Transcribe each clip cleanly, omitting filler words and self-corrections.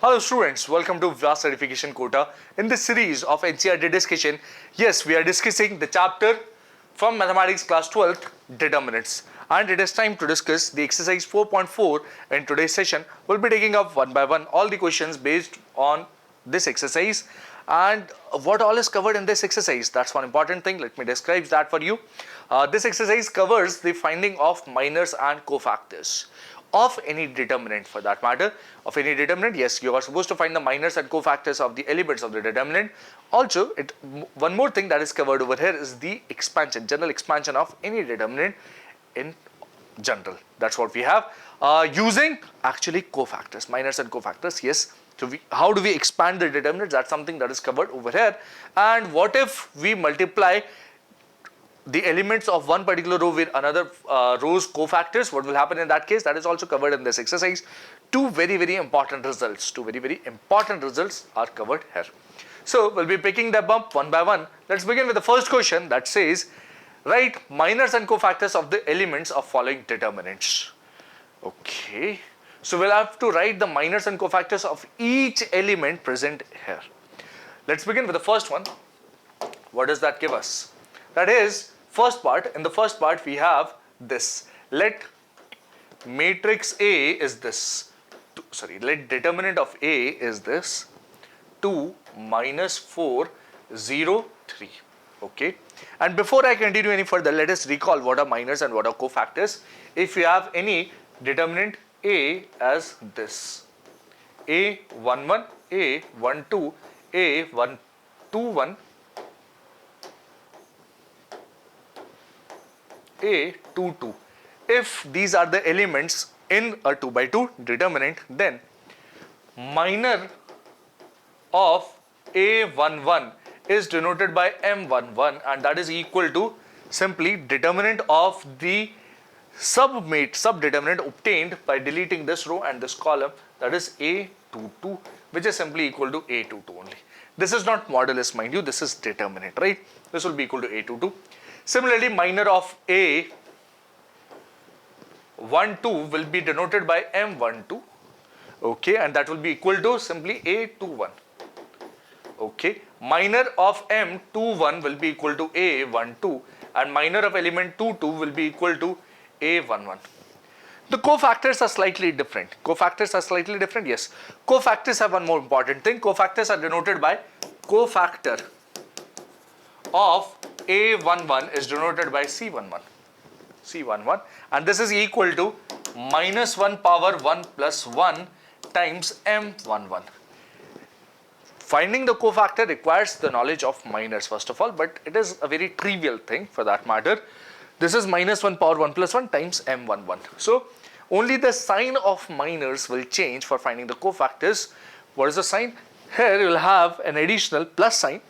Hello students, welcome to Vyas Certification Kota. In this series of NCERT discussion, yes, we are discussing the chapter from Mathematics class 12th, Determinants. And it is time to discuss the exercise 4.4 in today's session. We'll be taking up one by one all the questions based on this exercise and what all is covered in this exercise. That's one important thing. Let me describe that for you. This exercise covers the finding of minors and cofactors of any determinant, for that matter, of any determinant. Yes, you are supposed to find the minors and cofactors of the elements of the determinant. Also, one more thing that is covered over here is the expansion, general expansion of any determinant in general. That's what we have using actually cofactors, minors and cofactors. Yes. So how do we expand the determinants? That's something that is covered over here. And what if we multiply the elements of one particular row with another row's cofactors? What will happen in that case? That is also covered in this exercise. Two very important results are covered here. So we'll be picking them up one by one. Let's begin with the first question that says, write minors and cofactors of the elements of following determinants. Okay, so we'll have to write the minors and cofactors of each element present here. Let's begin with the first one. What does that give us? That is, first part. In the first part we have this. Let matrix A is this. Let determinant of A is this. 2 minus 4 0 3. Okay. And before I continue any further, let us recall what are minors and what are cofactors. If you have any determinant A as this, A11, A12, A121, A22. If these are the elements in a 2 by 2 determinant, then minor of A11 is denoted by M11, and that is equal to simply determinant of the subdeterminant obtained by deleting this row and this column, that is A22, which is simply equal to A22 only. This is not modulus, mind you, this is determinant, right? This will be equal to A22. Similarly, minor of A12 will be denoted by M12, okay, and that will be equal to simply A21. Okay, minor of M21 will be equal to A12, and minor of element 22 will be equal to A11. The cofactors are slightly different. Yes. Cofactors have one more important thing. Cofactors are denoted by cofactor of A11 is denoted by C11, and this is equal to minus 1 power 1 plus 1 times M11. Finding the cofactor requires the knowledge of minors first of all, but it is a very trivial thing for that matter. This is minus 1 power 1 plus 1 times M11. So only the sign of minors will change for finding the cofactors. What is the sign? Here you will have an additional plus sign.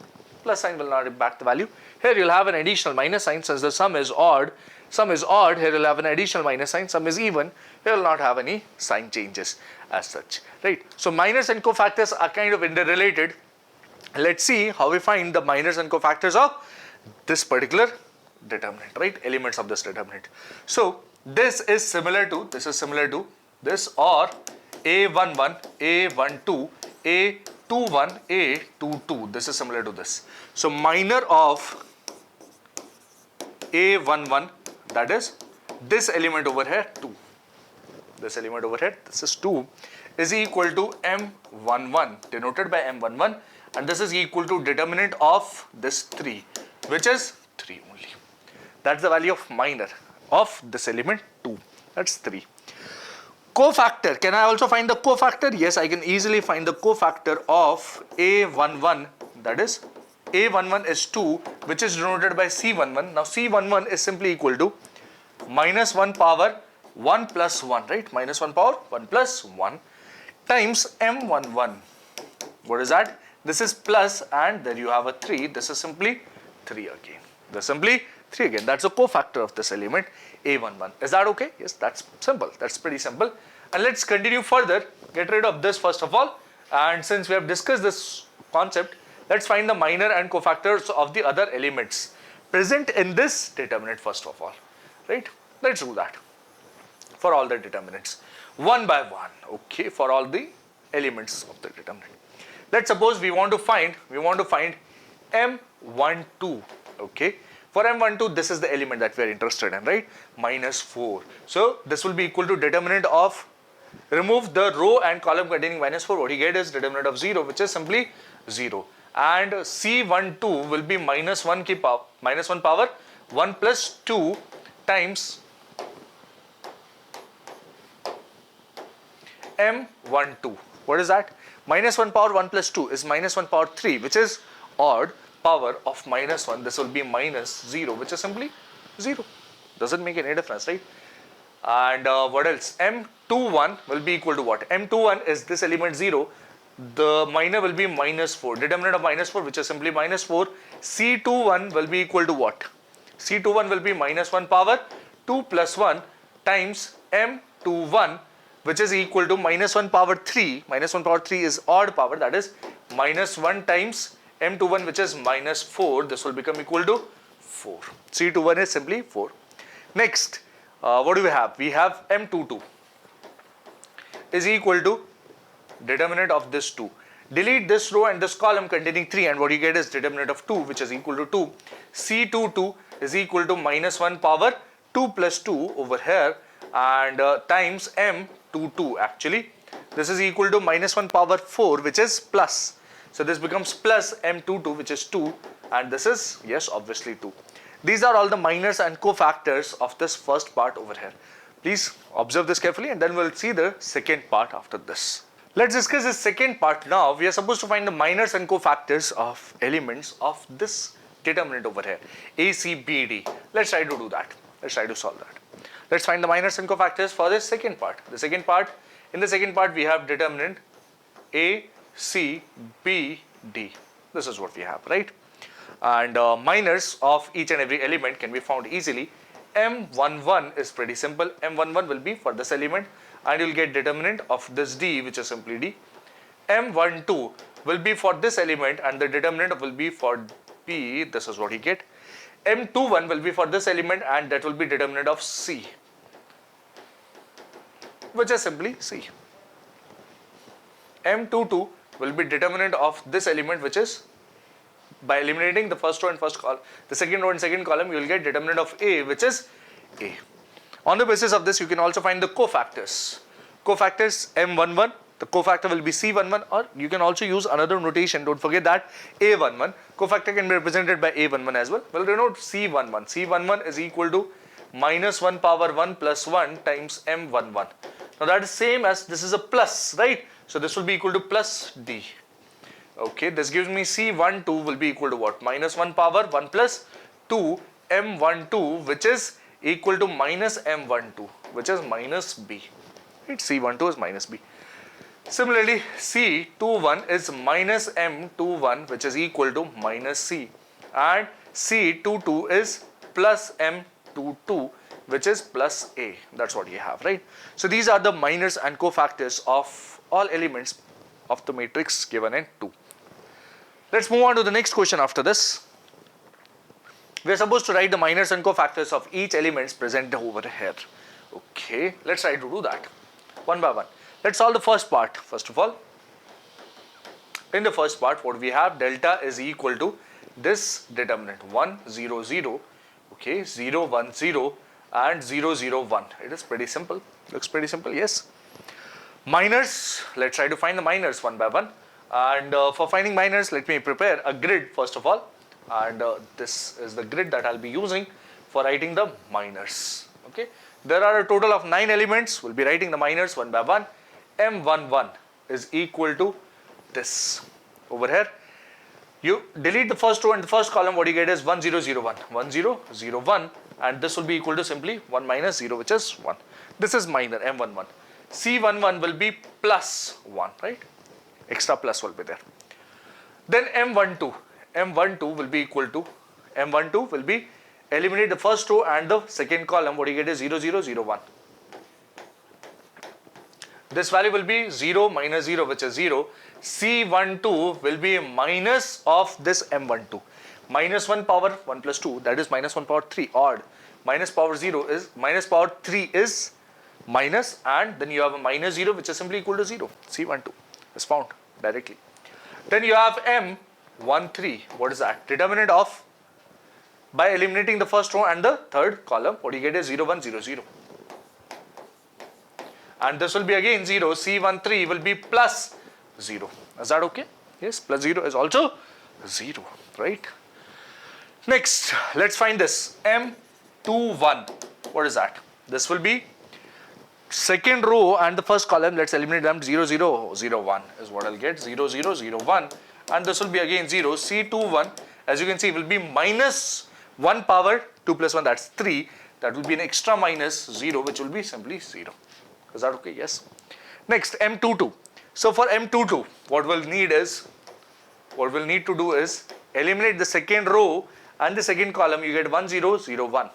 Plus sign will not impact the value. Here you will have an additional minus sign since the sum is odd. Sum is odd, here you will have an additional minus sign. Sum is even, here will not have any sign changes as such, right? So minors and cofactors are kind of interrelated. Let's see how we find the minors and cofactors of this particular determinant, right? Elements of this determinant. So this is similar to this, or A11, A12, A21, A22. This is similar to this. So minor of A11, that is this element over here 2. This element over here, this is 2, is equal to M11, denoted by M11, and this is equal to determinant of this 3, which is 3 only. That's the value of minor of this element 2. That's 3. Cofactor. Can I also find the cofactor? Yes, I can easily find the cofactor of A11. That is, A11 is 2, which is denoted by C11. Now C11 is simply equal to minus 1 power 1 plus 1, right? Minus 1 power 1 plus 1 times M11. What is that? This is plus, and there you have a 3. This is simply 3 again. That's the cofactor of this element A11. Is that okay? Yes, that's simple. That's pretty simple. And let's continue further. Get rid of this first of all. And since we have discussed this concept, let's find the minor and cofactors of the other elements present in this determinant first of all. Right? Let's do that for all the determinants one by one. Okay, for all the elements of the determinant. Let's suppose we want to find M12. Okay, for M12 this is the element that we are interested in, right? -4. So this will be equal to determinant of, remove the row and column containing -4, what you get is determinant of 0, which is simply 0. And C12 will be -1 power 1 plus 2 times M12. What is that? -1 power 1 plus 2 is -1 power 3, which is odd power of -1. This will be -0, which is simply 0. Doesn't make any difference, right? And what else? M21 will be equal to what? M21 is this element 0. The minor will be -4. Determinant of -4, which is simply -4. C21 will be equal to what? C21 will be -1 power 2 plus 1 times M21, which is equal to -1 power 3. -1 power 3 is odd power, that is -1 times M21, which is -4. This will become equal to 4. C21 is simply 4. Next, what do we have? We have M22 is equal to determinant of this 2. Delete this row and this column containing 3, and what you get is determinant of 2, which is equal to 2. C22 is equal to -1 power 2 plus 2 over here, and times M22 actually. This is equal to -1 power 4, which is plus. So this becomes plus M22, which is 2, and this is, yes, obviously 2. These are all the minors and cofactors of this first part over here. Please observe this carefully, and then we'll see the second part after this. Let's discuss the second part now. We are supposed to find the minors and cofactors of elements of this determinant over here, A, C, B, D. Let's try to do that. Let's try to solve that. Let's find the minors and cofactors for the second part. In the second part, we have determinant A, C, B, D. This is what we have, right? And minors of each and every element can be found easily. M11 is pretty simple. M11 will be for this element, and you'll get determinant of this D, which is simply D. M12 will be for this element, and the determinant will be for B. This is what you get. M21 will be for this element, and that will be determinant of C, which is simply C. M22 will be determinant of this element, which is, by eliminating the first row and first column, the second row and second column, you will get determinant of A, which is A. On the basis of this, you can also find the cofactors. Cofactors M11, the cofactor will be C11, or you can also use another notation. Don't forget that A11. Cofactor can be represented by A11 as well. We'll denote C11. C11 is equal to -1 power 1 plus 1 times M11. Now that is same as this is a plus, right? So this will be equal to plus D. Okay, this gives me C12 will be equal to what? -1 power 1 plus 2 M12, which is equal to minus M12, which is minus B. Right? C12 is minus B. Similarly, C21 is minus M21, which is equal to minus C, and C22 is plus M22, which is plus A. That's what you have, right? So these are the minors and cofactors of all elements of the matrix given in 2. Let's move on to the next question after this. We are supposed to write the minors and cofactors of each elements present over here. Okay, let's try to do that one by one. Let's solve the first part first of all. In the first part, what we have, delta is equal to this determinant 1, 0, 0, okay, 0, 1, 0 and 0, 0, 1. It is pretty simple. Looks pretty simple, yes. Minors, let's try to find the minors one by one. And for finding minors, let me prepare a grid first of all. And this is the grid that I'll be using for writing the minors. Okay, there are a total of 9 elements. We'll be writing the minors one by one. M11 is equal to this over here. You delete the first row and the first column. What you get is 1, 0, 0, 1, 1, 0, 0, 1, and this will be equal to simply 1 minus 0, which is 1. This is minor M11. C11 will be plus 1, right? Extra plus will be there. Then M12. M12 will be equal to, M12 will be, eliminate the first row and the second column. What you get is 0, 0, 0, 1. This value will be 0 minus 0, which is 0. C12 will be minus of this M12. Minus 1 power 1 plus 2, that is minus 1 power 3, odd. Minus power 0 is, minus power 3 is minus, and then you have a minus 0, which is simply equal to 0, C12. is found directly. Then you have M13. What is that? Determinant of, by eliminating the first row and the third column, what you get is 0, 1, 0, 0. And this will be again 0. C13 will be plus 0. Is that okay? Yes, plus 0 is also 0, right? Next, let's find this. M21. What is that? This will be second row and the first column. Let's eliminate them. 0, 0, 0, 1 is what I'll get. 0, 0, 0, 1. And this will be again 0. C21, as you can see, will be minus 1 power 2 plus 1. That's 3. That will be an extra minus 0, which will be simply 0. Is that okay? Yes. Next, M22. So for M22, what we'll need to do is eliminate the second row and the second column. You get 1, 0, 0, 1.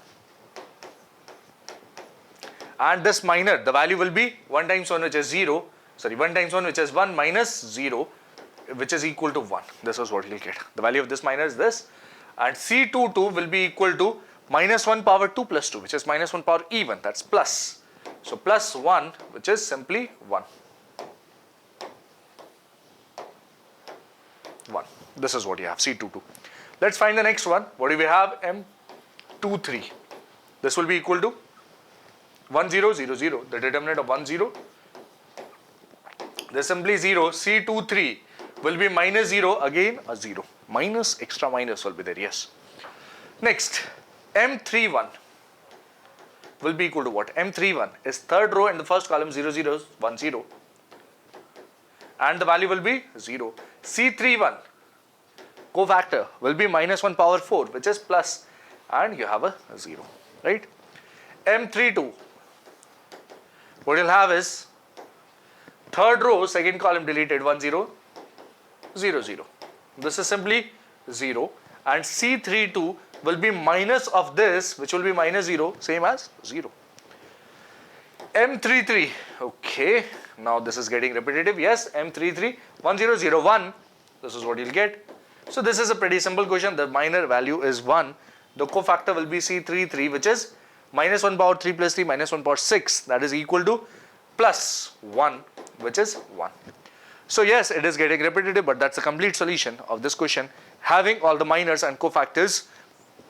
And this minor, the value will be 1 times 1, which is 0. Sorry, 1 times 1, which is 1, minus 0, which is equal to 1. This is what you'll get. The value of this minor is this. And C22 will be equal to minus 1 power 2 plus 2, which is minus 1 power even. That's plus. So plus 1, which is simply 1. 1. This is what you have, C22. Let's find the next one. What do we have? M23. This will be equal to 1, 0, 0, 0. The determinant of 1, 0. This simply 0. C23 will be minus 0. Again a 0. Minus, extra minus will be there. Yes. Next, M31 will be equal to what? M31 is third row in the first column. 0, 0, 1, 0. And the value will be 0. C31 cofactor will be minus 1 power 4, which is plus, and you have a 0, right? M32, what you'll have is third row, second column deleted, 1, 0, 0, 0. This is simply 0, and C32 will be minus of this, which will be minus 0, same as 0. M33, okay, now this is getting repetitive. Yes, M33, 1, 0, 0, 1, this is what you'll get. So this is a pretty simple question. The minor value is 1. The cofactor will be C33, which is minus 1 power 3 plus 3 minus 1 power 6. That is equal to plus 1, which is 1. So yes, it is getting repetitive, but that's a complete solution of this question, having all the minors and cofactors,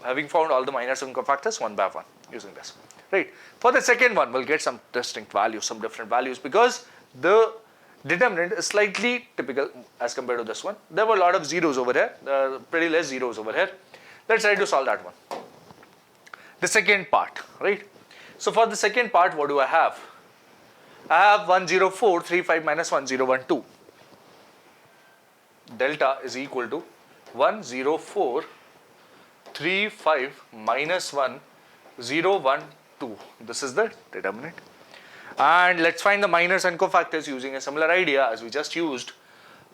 having found all the minors and cofactors one by one using this. Right. For the second one, we'll get some distinct values, some different values, because the determinant is slightly typical as compared to this one. There were a lot of zeros over here. There are pretty less zeros over here. Let's try to solve that one. The second part, right? So for the second part, what do I have? I have 10435 minus 1012. Delta is equal to 10435 minus 1012. This is the determinant. And let's find the minors and cofactors using a similar idea as we just used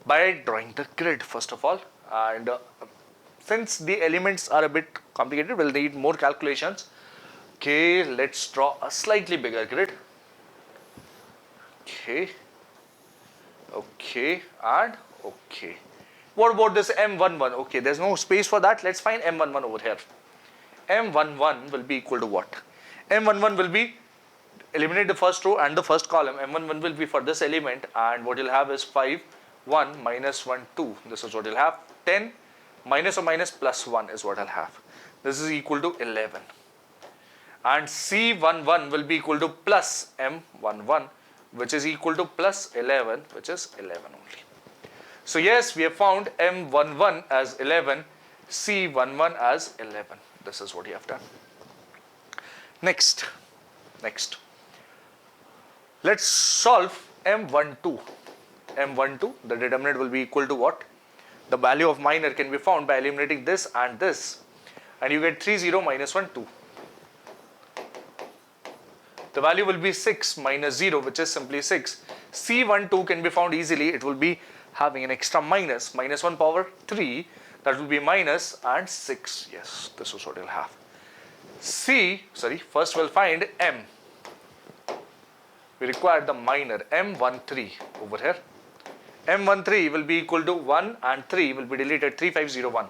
by drawing the grid first of all. And since the elements are a bit complicated, we'll need more calculations. Okay, let's draw a slightly bigger grid. Okay, okay, and okay. What about this M11? Okay, there's no space for that. Let's find M11 over here. M11 will be equal to what? M11 will be, eliminate the first row and the first column. M11 will be for this element, and what you'll have is 5, 1, minus 1, 2. This is what you'll have. 10, minus or minus plus 1 is what I'll have. This is equal to 11. And C11 will be equal to plus M11, which is equal to plus 11, which is 11 only. So yes, we have found M11 as 11, C11 as 11. This is what you have done. Next, let's solve M12. M12, the determinant will be equal to what? The value of minor can be found by eliminating this and this, and you get 3, 0, minus 1, 2. The value will be 6 minus 0, which is simply 6. C12 can be found easily. It will be having an extra minus, minus 1 power 3. That will be minus and 6. Yes, this is what you'll have. First we'll find M. We require the minor M13 over here. M13 will be equal to 1 and 3 will be deleted, 3501.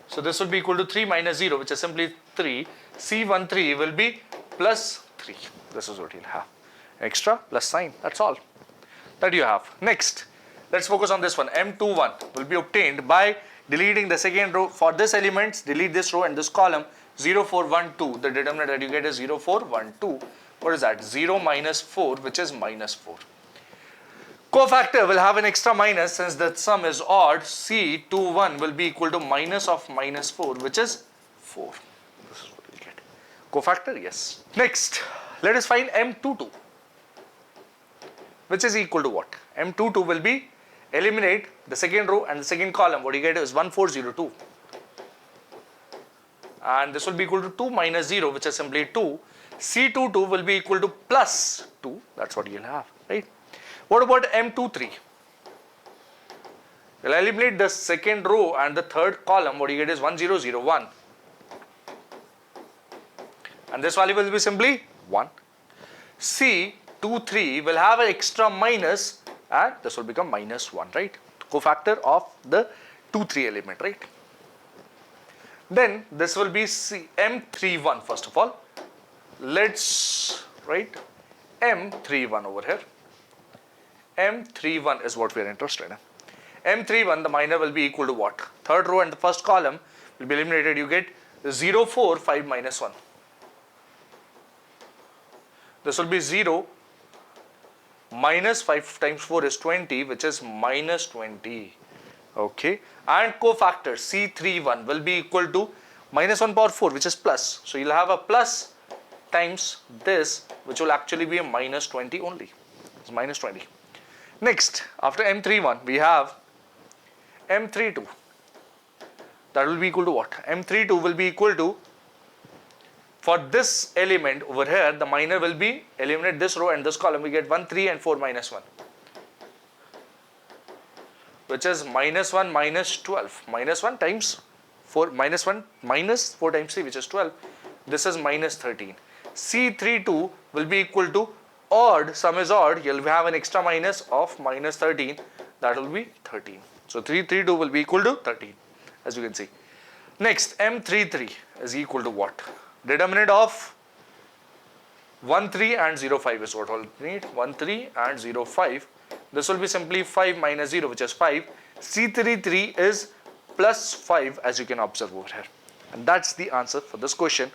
So this will be equal to 3 minus 0, which is simply 3. C13 will be plus 3. This is what you'll have. Extra plus sign. That's all. that you have. Next, let's focus on this one. M21 will be obtained by deleting the second row. For this element, delete this row and this column. 0, 4, 1, 2. The determinant that you get is 0, 4, 1, 2. What is that? 0 minus 4, which is minus 4. Cofactor will have an extra minus since the sum is odd. C21 will be equal to minus of minus 4, which is 4. This is what we get. Cofactor, yes. Next, let us find M22, which is equal to what? M22 will be eliminate the second row and the second column. What you get is 1402. And this will be equal to 2 minus 0, which is simply 2. C22 will be equal to plus 2. That's what you'll have, right? What about M23? You'll eliminate the second row and the third column. What you get is 1001. And this value will be simply 1. C23 will have an extra minus and this will become minus 1, right? Cofactor of the 2-3 element, right? Then this will be M31 first of all. Let's write M31 over here. M31 is what we are interested in. M31, the minor will be equal to what? Third row and the first column will be eliminated. You get 0, 4, 5 minus 1. This will be 0 minus 5 times 4 is 20, which is minus 20. Okay. And cofactor C31 will be equal to minus 1 power 4, which is plus. So you'll have a plus times this, which will actually be a minus 20 only. It's minus 20. Next, after M31, we have M32. That will be equal to what? M32 will be equal to, for this element over here, the minor will be eliminate this row and this column. We get 1, 3 and 4 minus 1. Which is minus 1 minus 12. Minus 1 times 4, minus 1 minus 4 times 3, which is 12. This is minus 13. C32 will be equal to odd, sum is odd, you'll have an extra minus of minus 13, that will be 13. So 332 will be equal to 13, as you can see. Next, M33 is equal to what? Determinant of 1, 3 and 0, 5 is what all need. 1, 3 and 0, 5. This will be simply 5 minus 0, which is 5. C33 is plus 5, as you can observe over here. And that's the answer for this question.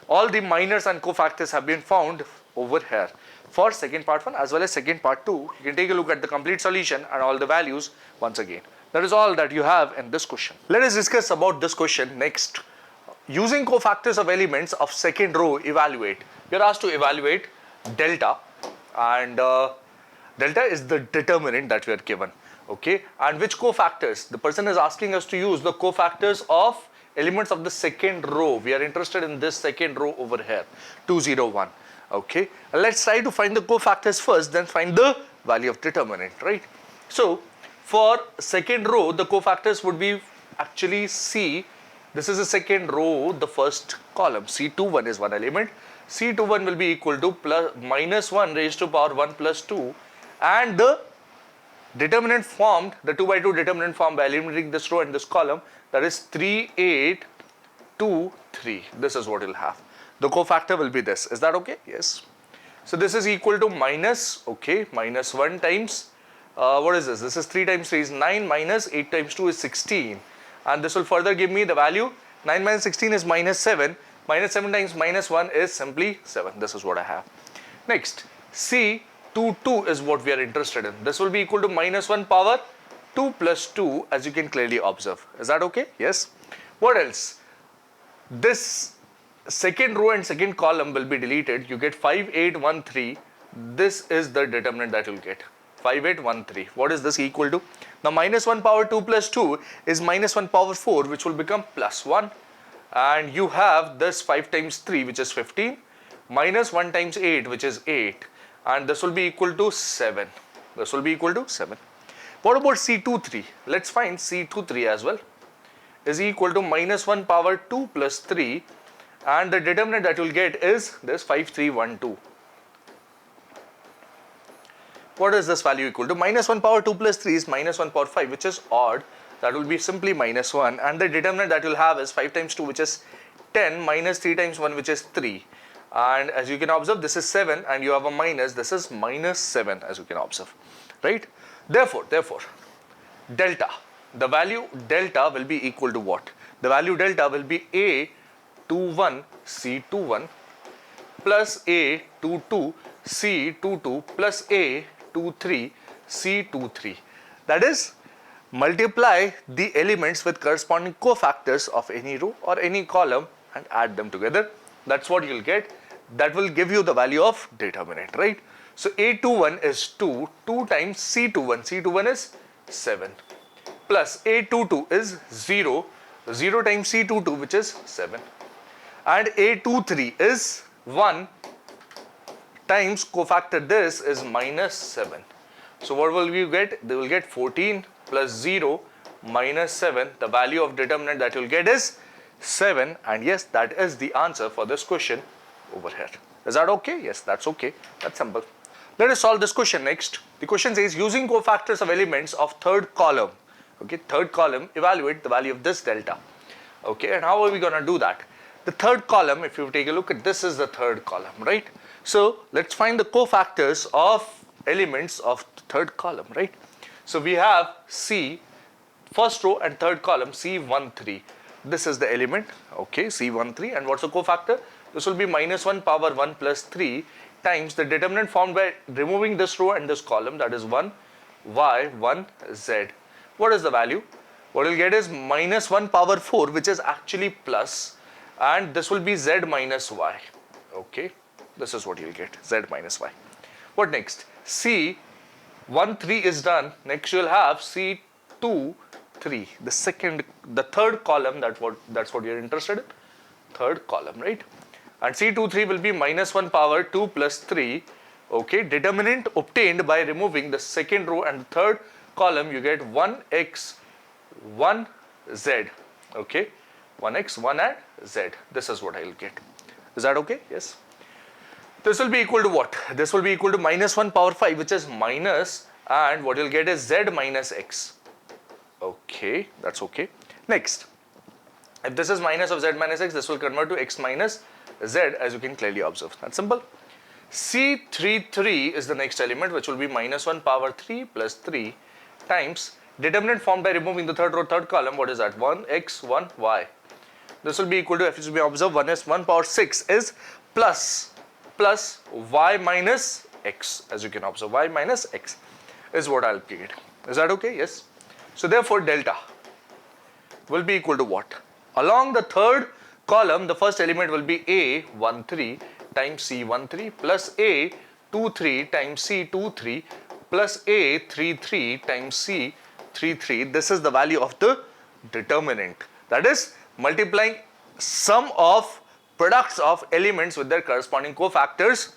All the minors and cofactors have been found over here for second part 1 as well as second part 2. You can take a look at the complete solution and all the values once again. That is all that you have in this question. Let us discuss about this question next. Using cofactors of elements of second row, evaluate. We are asked to evaluate delta, and delta is the determinant that we are given. Okay, and which cofactors? The person is asking us to use the cofactors of elements of the second row. We are interested in this second row over here, 201. Okay, let's try to find the cofactors first, then find the value of determinant, right? So for second row, the cofactors would be actually C. This is the second row, the first column. C21 is one element. C21 will be equal to plus minus 1 raised to power 1 plus 2, and the determinant formed, the 2 by 2 determinant formed by eliminating this row and this column, that is 3, 8, 2, 3. This is what you'll have. The cofactor will be this. Is that okay? Yes. So this is equal to minus, okay, minus 1 times, what is this? This is 3 times 3 is 9, minus 8 times 2 is 16. And this will further give me the value. 9 minus 16 is minus 7. Minus 7 times minus 1 is simply 7. This is what I have. Next, C22 is what we are interested in. This will be equal to minus 1 power 2 plus 2, as you can clearly observe. Is that okay? Yes. What else? This second row and second column will be deleted. You get 5, 8, 1, 3. This is the determinant that you'll get. 5, 8, 1, 3. What is this equal to? Now minus 1 power 2 plus 2 is minus 1 power 4, which will become plus 1. And you have this 5 times 3, which is 15, minus 1 times 8, which is 8. And this will be equal to 7. This will be equal to 7. What about C23? Let's find C23 as well. Is equal to minus 1 power 2 plus 3. And the determinant that you'll get is this 5, 3, 1, 2. What is this value equal to? Minus 1 power 2 plus 3 is minus 1 power 5, which is odd. That will be simply minus 1. And the determinant that you'll have is 5 times 2, which is 10, minus 3 times 1, which is 3. And as you can observe, this is 7, and you have a minus. This is minus 7, as you can observe. Right? right? Therefore, delta, the value delta will be equal to what? The value delta will be A21 C21 plus A22 C22 plus A23 C23. That is, multiply the elements with corresponding cofactors of any row or any column and add them together. That's what you'll get. That will give you the value of determinant, right? So A21 is 2, 2 times C21, C21 is 7, plus A22 is 0, 0 times C22 which is 7, and A23 is 1 times cofactor this is minus 7. So what will you get? They will get 14 plus 0 minus 7. The value of determinant that you will get is 7, and yes, that is the answer for this question over here. Is that okay? Yes, that's okay. That's simple. Let us solve this question next. The question says using cofactors of elements of third column. Okay, third column, evaluate the value of this delta. Okay, and how are we going to do that? The third column, if you take a look at this, is the third column, right? So let's find the cofactors of elements of third column, right? So we have C, first row and third column, C13. This is the element, okay, C13, and what's the cofactor? This will be minus 1 power 1 plus 3 times the determinant formed by removing this row and this column, that is 1 y 1 z. What is the value? What you'll get is minus 1 power 4, which is actually plus, and this will be z minus y. Okay, this is what you'll get, z minus y. What next? C13 is done. Next you'll have C23, the third column. That's what you're interested in, third column, right? And C23 will be minus 1 power 2 plus 3. Okay, determinant obtained by removing the second row and the third column, you get 1x 1z. Okay, 1x 1 and z. This is what I will get. Is that okay? Yes. This will be equal to what? This will be equal to minus 1 power 5, which is minus, and what you'll get is z minus x. Okay, that's okay. Next, if this is minus of z minus x, this will convert to x minus z, as you can clearly observe. That's simple. C33 is the next element, which will be minus 1 power 3 plus 3 times determinant formed by removing the third row, third column. What is that? 1x 1y. This will be equal to, if you observe, 1 power 6 is plus y minus x, as you can observe. Y minus x is what I'll get. Is that okay? Yes. So therefore delta will be equal to what? Along the third column, the first element will be A13 times C13 plus A23 times C23 plus A33 times C33. This is the value of the determinant. That is, multiplying sum of products of elements with their corresponding cofactors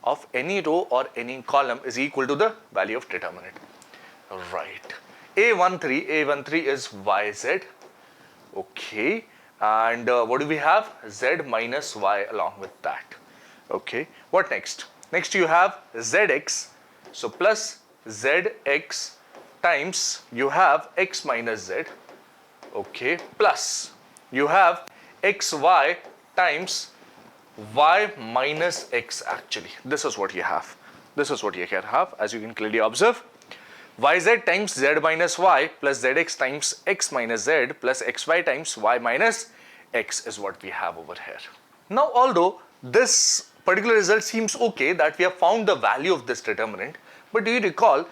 of any row or any column is equal to the value of determinant. Right. A13 is yz. Okay. And what do we have? Z minus y along with that. Okay. What next? Next you have zx. So plus zx times you have x minus z. Okay. Plus you have xy times y minus x actually. This is what you have. This is what you can have, as you can clearly observe. Yz times z minus y plus zx times x minus z plus xy times y minus x is what we have over here. Now, although this particular result seems okay, that we have found the value of this determinant, but do you recall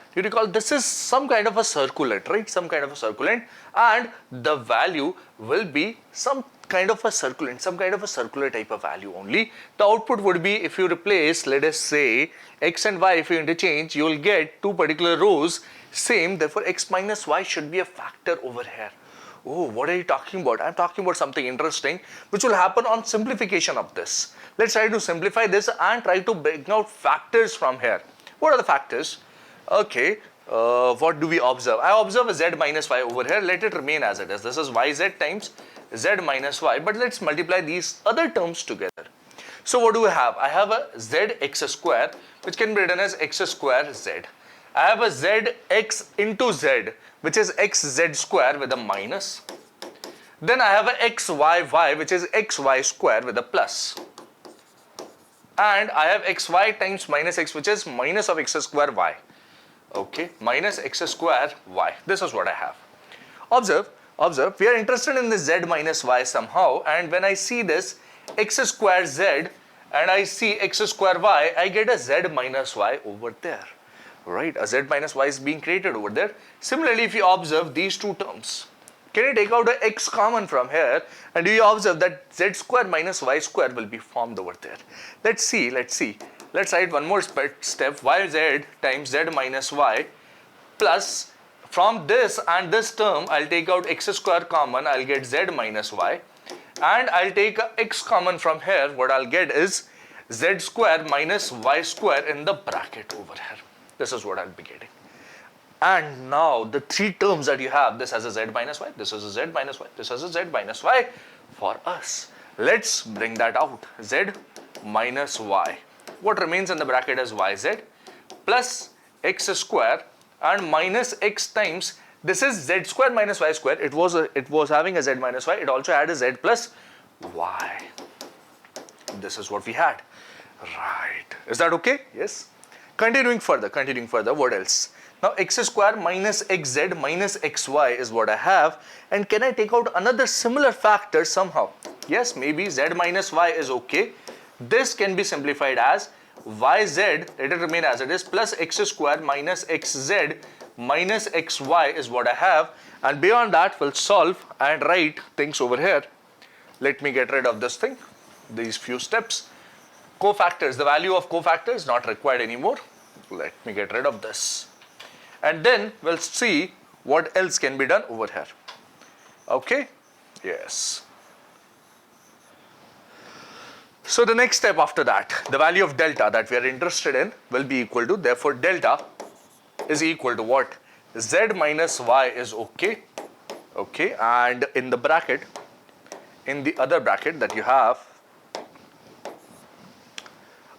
this is some kind of a circulant, right? Some kind of a circulant, and the value will be some kind of a circulant, some kind of a circular type of value only. The output would be, if you replace, let us say, x and y, if you interchange, you will get two particular rows same. Therefore, x minus y should be a factor over here. Oh, what are you talking about? I'm talking about something interesting which will happen on simplification of this. Let's try to simplify this and try to bring out factors from here. What are the factors? Okay, what do we observe? I observe a z minus y over here. Let it remain as it is. This is yz times z minus y, but let's multiply these other terms together. So what do I have? I have a zx square, which can be written as x square z. I have a zx into z, which is xz square with a minus. Then I have a xyy, which is xy square with a plus. And I have xy times minus x, which is minus of x square y. okay, minus x square y. This is what I have. Observe, we are interested in this z minus y somehow, and when I see this x square z and I see x square y, I get a z minus y over there, right? A z minus y is being created over there. Similarly, if you observe these two terms, can you take out a x common from here, and do you observe that z square minus y square will be formed over there? Let's see. Let's write one more step, yz times z minus y plus, from this and this term, I'll take out x square common, I'll get z minus y, and I'll take a x common from here, what I'll get is z square minus y square in the bracket over here. This is what I'll be getting. And now the three terms that you have, this has a z minus y, this has a z minus y, this has a z minus y for us. Let's bring that out. Z minus y. What remains in the bracket is yz plus x square and minus x times, this is z square minus y square. It was having a z minus y. It also had a z plus y. This is what we had. Right. Is that okay? Yes. Continuing further. What else? Now x square minus xz minus xy is what I have, and can I take out another similar factor somehow? Yes, maybe z minus y is okay. This can be simplified as yz, let it remain as it is, plus x square minus xz minus xy is what I have, and beyond that we'll solve and write things over here. Let me get rid of this thing, these few steps. Cofactors, the value of cofactors not required anymore. Let me get rid of this. And then we'll see what else can be done over here. Okay? Yes. So the next step after that, the value of delta that we are interested in will be equal to, therefore delta is equal to what? Z minus y is okay. Okay, and in the bracket, in the other bracket that you have,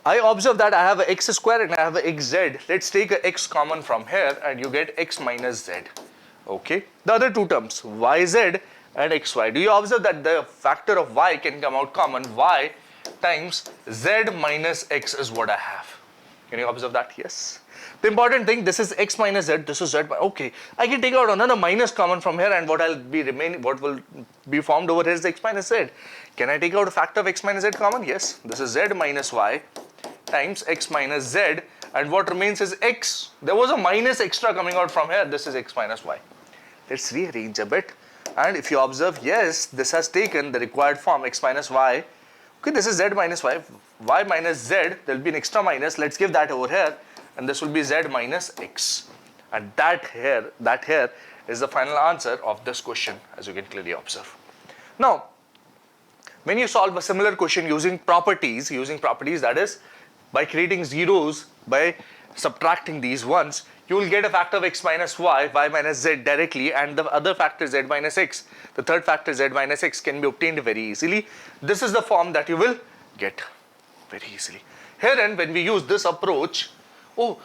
I observe that I have a x square and I have a xz. Let's take a x common from here and you get x minus z. Okay. The other two terms, yz and xy. Do you observe that the factor of y can come out common? Y times z minus x is what I have. Can you observe that? Yes. The important thing, this is x minus z, this is z. Okay. I can take out another minus common from here, and what will be formed over here is x minus z. Can I take out a factor of x minus z common? Yes. This is z minus y times x minus z, and what remains is x. There was a minus extra coming out from here. This is x minus y. Let's rearrange a bit, and if you observe, yes, this has taken the required form, x minus y. Okay, this is z minus y, y minus z. There will be an extra minus. Let's give that over here, and this will be z minus x. And that here is the final answer of this question, as you can clearly observe. Now, when you solve a similar question using properties, that is, by creating zeros, by subtracting these ones, you will get a factor of x minus y, y minus z directly, and the other factor z minus x, the third factor z minus x, can be obtained very easily. This is the form that you will get very easily. Herein, when we use this approach, oh,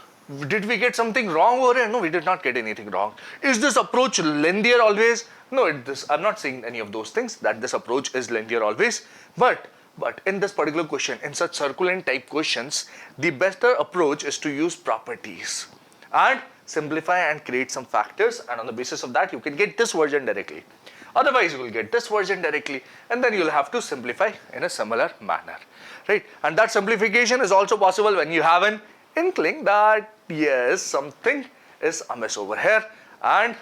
did we get something wrong over here? No, we did not get anything wrong. Is this approach linear always? No, I'm not saying any of those things, that this approach is linear always, but in this particular question, in such circulant type questions, the better approach is to use properties and simplify and create some factors, and on the basis of that you can get this version directly. Otherwise you will get this version directly, and then you will have to simplify in a similar manner, right? And that simplification is also possible when you have an inkling that yes, something is amiss over here, and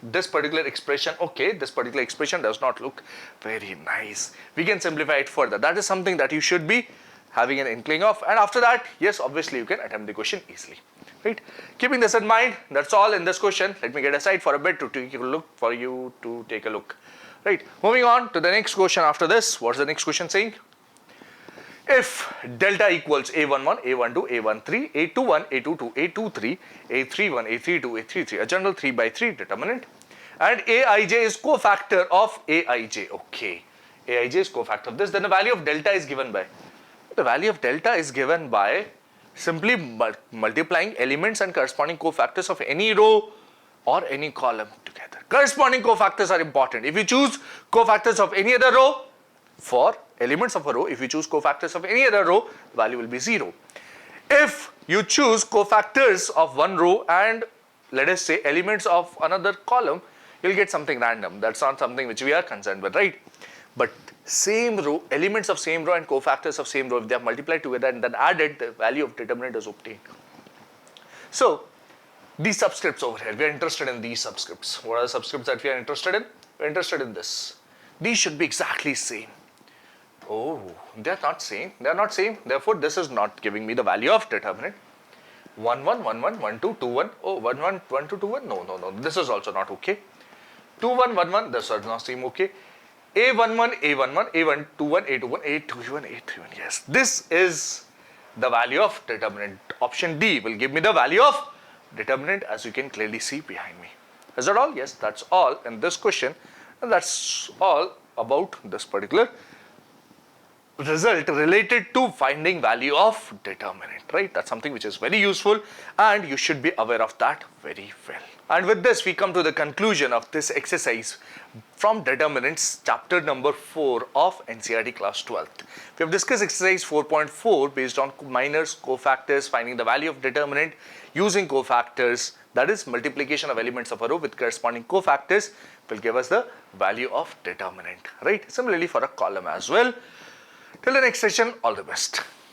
this particular expression, okay, this particular expression does not look very nice. We can simplify it further. That is something that you should be having an inkling of, and after that, yes, obviously you can attempt the question easily, right? Keeping this in mind, that's all in this question. Let me get aside for a bit to take a look, for you to take a look, right? Moving on to the next question after this. What's the next question saying? If delta equals A11, A12, A13, A21, A22, A23, A31, A32, A33, a general 3 by 3 determinant, and Aij is cofactor of Aij. Okay, Aij is cofactor of this, then the value of delta is given by? The value of delta is given by simply multiplying elements and corresponding cofactors of any row or any column together. Corresponding cofactors are important. If you choose cofactors of any other row, for elements of a row, if you choose cofactors of any other row, the value will be 0. If you choose cofactors of one row and let us say elements of another column, you'll get something random. That's not something which we are concerned with, right? But same row, elements of same row and cofactors of same row, if they are multiplied together and then added, the value of determinant is obtained. So these subscripts over here, we are interested in these subscripts. What are the subscripts that we are interested in? We're interested in this. These should be exactly same. Oh, they're not same. They're not same. Therefore, this is not giving me the value of determinant. 1, 1, 1, 1, 1, 2, 2, 1. Oh, 1, 1, 1, 2, 2, 1. No, no, no. This is also not okay. 2, 1, 1, 1. This does not seem okay. A11, A11, A1, 2, 1, A21, A21, A31. Yes, this is the value of determinant. Option D will give me the value of determinant, as you can clearly see behind me. Is that all? Yes, that's all in this question, and that's all about this particular result related to finding value of determinant, right? That's something which is very useful and you should be aware of that very well. And with this, we come to the conclusion of this exercise from Determinants, chapter number 4 of NCERT class 12th. We have discussed exercise 4.4 based on minors, cofactors, finding the value of determinant using cofactors, that is multiplication of elements of a row with corresponding cofactors will give us the value of determinant, right? Similarly for a column as well. Till the next session, all the best.